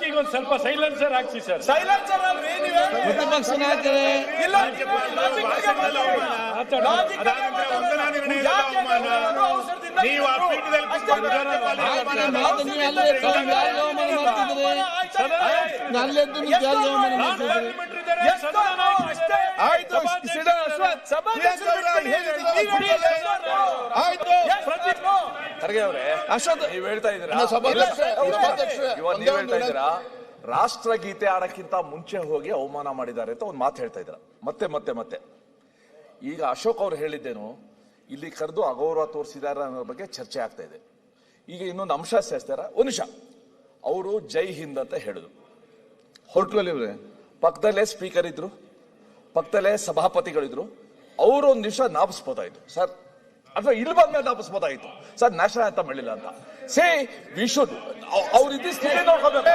ಪಾರ್ಟಿಗೆ ಒಂದು ಸ್ವಲ್ಪ ಸೈಲೆನ್ಸರ್ ಹಾಕ್ಸಿ ಸರ್. ಸೈಲೆನ್ಸರ್ ಅಲ್ರಿ ನೀವೇ ಪ್ರತಿಪಕ್ಷ ನಾಯಕರೇ. ಇಲ್ಲ ನೀವು ಆ ಪೀಠದಲ್ಲಿ ಖರ್ಗೆ ಅವರೇ, ನೀವು ಹೇಳ್ತಾ ಇದ್ದೀರಾ ರಾಷ್ಟ್ರಗೀತೆ ಆಡಕ್ಕಿಂತ ಮುಂಚೆ ಹೋಗಿ ಅವಮಾನ ಮಾಡಿದ್ದಾರೆ ಅಂತ ಒಂದು ಮಾತು ಹೇಳ್ತಾ ಇದ್ದೀರಾ ಮತ್ತೆ ಮತ್ತೆ ಮತ್ತೆ. ಈಗ ಅಶೋಕ್ ಅವರು ಹೇಳಿದ್ದೇನು, ಇಲ್ಲಿ ಕರೆದು ಅಗೌರವ ತೋರಿಸಿದ್ದಾರೆ ಅನ್ನೋ ಬಗ್ಗೆ ಚರ್ಚೆ ಆಗ್ತಾ ಇದೆ. ಈಗ ಇನ್ನೊಂದು ಅಂಶ ಸೇರಿಸ್ತಾರ. ಒಂದು ನಿಮಿಷ, ಅವರು ಜೈ ಹಿಂದ್ ಅಂತ ಹೇಳಿದ್ರು, ಹೊರಟಲ್ಲಿ ಪಕ್ಕದಲ್ಲೇ ಸ್ಪೀಕರ್ ಇದ್ರು, ಪಕ್ಕದಲ್ಲೇ ಸಭಾಪತಿಗಳಿದ್ರು. ಅವರು ಒಂದು ನಿಮಿಷ ನಾಪಿಸ್ಬೋದಾಯ್ತು ಸರ್, ಅಥವಾ ಇಲ್ಲಿ ಬಂದ್ಮೇಲೆ ನಾಪಿಸ್ಬೋದಾಯ್ತು ಸರ್, ನ್ಯಾಷನಲ್ ಅಂತ ಮಾಡಿಲ್ಲ ಅಂತ. ಸೇ ವಿ ಶುಡ್ ಅವ್ರು ಇದ್ದು ಸ್ಥಿತಿ ನೋಡ್ಕೋಬೇಕು.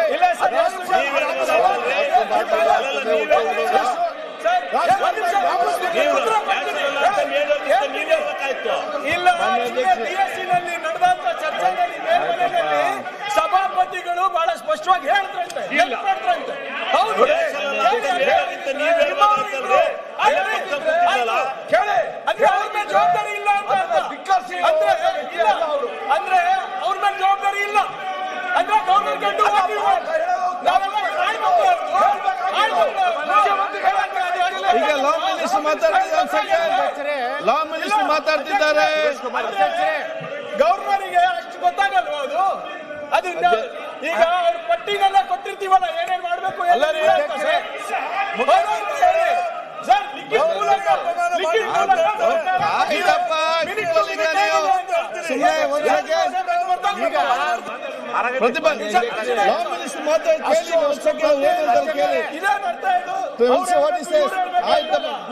ನಡೆದಂತ ಚರ್ಚೆಯಲ್ಲಿ ಸಭಾಪತಿಗಳು ಬಹಳ ಸ್ಪಷ್ಟವಾಗಿ ಹೇಳಿದ್ರಂತೆ. ಜವಾಬ್ದಾರಿ ಇಲ್ಲ ಅಂದ್ರೆ ಅವ್ರ ಮೇಲೆ ಜವಾಬ್ದಾರಿ ಇಲ್ಲ ಅಂದ್ರೆ ಈಗ ಲಾ ಮಿನಿಸ್ಟರ್ ಮಾತಾಡ್ತಿದ್ದಾರೆ. ಗವರ್ನರಿಗೆ ಅಷ್ಟು ಗೊತ್ತಾಗಲ್ವಾ ಅದು ಈಗ ಅವ್ರ ಪಟ್ಟಿನೆಲ್ಲ ಕೊಟ್ಟಿರ್ತೀವಲ್ಲ, ಏನೇನ್ ಮಾಡ್ಬೇಕು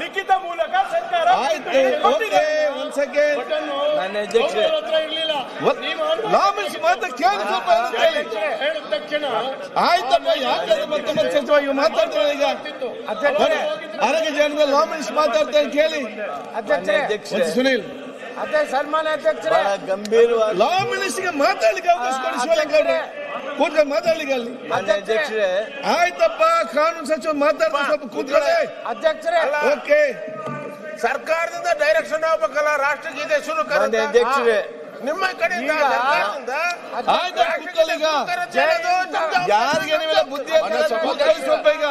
ಲಿಖಿತ ಮೂಲಕ ಸರ್ಕಾರ ಆಯ್ತಪ್ಪ, ಯಾಕೆ ಮತ್ತೆ ಮಾತಾಡ್ತಾರೆ ಈಗ ಆರೋಗ್ಯ ಜನರ ಲಾ ಮಿನಿಸ್ಟರ್ ಮಾತಾಡ್ತಾರೆ ಕೇಳಿ. ಸುನೀಲ್ ಸನ್ಮಾನ್ಯ ಅಧ್ಯಕ್ಷರೇ, ಗಂಭೀರವಾಗಿ ಲಾ ಮಿನಿಸ್ಟರ್ಗೆ ಮಾತಾಡ್ಲಿಕ್ಕೆ ಅವಕಾಶ ಕೊಡಿ. ಶಿವಲಿಂಗೌಡ್ರೆ ಕೂತ್ಕೊಂಡು ಮಾತಾಡ್ಲಿಕ್ಕೆ ಅಲ್ಲಿ. ಅಧ್ಯಕ್ಷರೇ ಆಯ್ತಪ್ಪ, ಕಾನೂನು ಸಚಿವ ಮಾತಾಡ್ತಾರೆ, ಸ್ವಲ್ಪ ಕೂತ್ಕೊಳ್ಳಿ ಅಧ್ಯಕ್ಷರೇ. ಓಕೆ, ಸರ್ಕಾರದಿಂದ ಡೈರೆಕ್ಷನ್ ಹೋಗ್ಬೇಕಲ್ಲ, ರಾಷ್ಟ್ರಗೀತೆ ಶುರು ಅಧ್ಯಕ್ಷರೇ ನಿಮ್ಮ ಕಡೆಯಿಂದ ಕೂತ್ಕೊಳ್ಳಿ. ಈಗ ಯಾರಿಗೆ ನೀವೆಲ್ಲ ಬುದ್ಧಿ ಕೂತ್ಕೊಳ್ಳಿ ಸ್ವಲ್ಪ. ಈಗ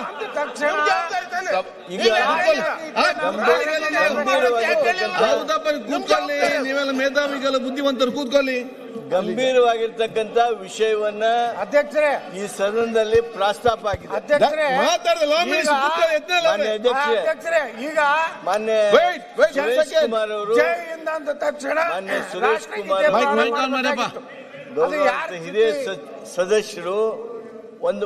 ಹೌದಪ್ಪ, ಕೂತ್ಕೊಳ್ಳಿ. ನೀವೆಲ್ಲ ಮೇಧಾವಿಗೆಲ್ಲ ಬುದ್ಧಿವಂತರು ಕೂತ್ಕೊಳ್ಳಿ. ಗಂಭೀರವಾಗಿರ್ತಕ್ಕಂಥ ವಿಷಯವನ್ನ ಅಧ್ಯಕ್ಷರೇ ಈ ಸದನದಲ್ಲಿ ಪ್ರಸ್ತಾಪ ಆಗಿದೆ. ಅಧ್ಯಕ್ಷರೇ ಅಧ್ಯಕ್ಷರೇ, ಈಗ ಮಾನ್ಯ ಸುರೇಶ್ ಕುಮಾರ್ ಅವರು ಮಾನ್ಯ ಸುರೇಶ್ ಕುಮಾರ್ ಹಿರಿಯ ಸದಸ್ಯರು ಒಂದು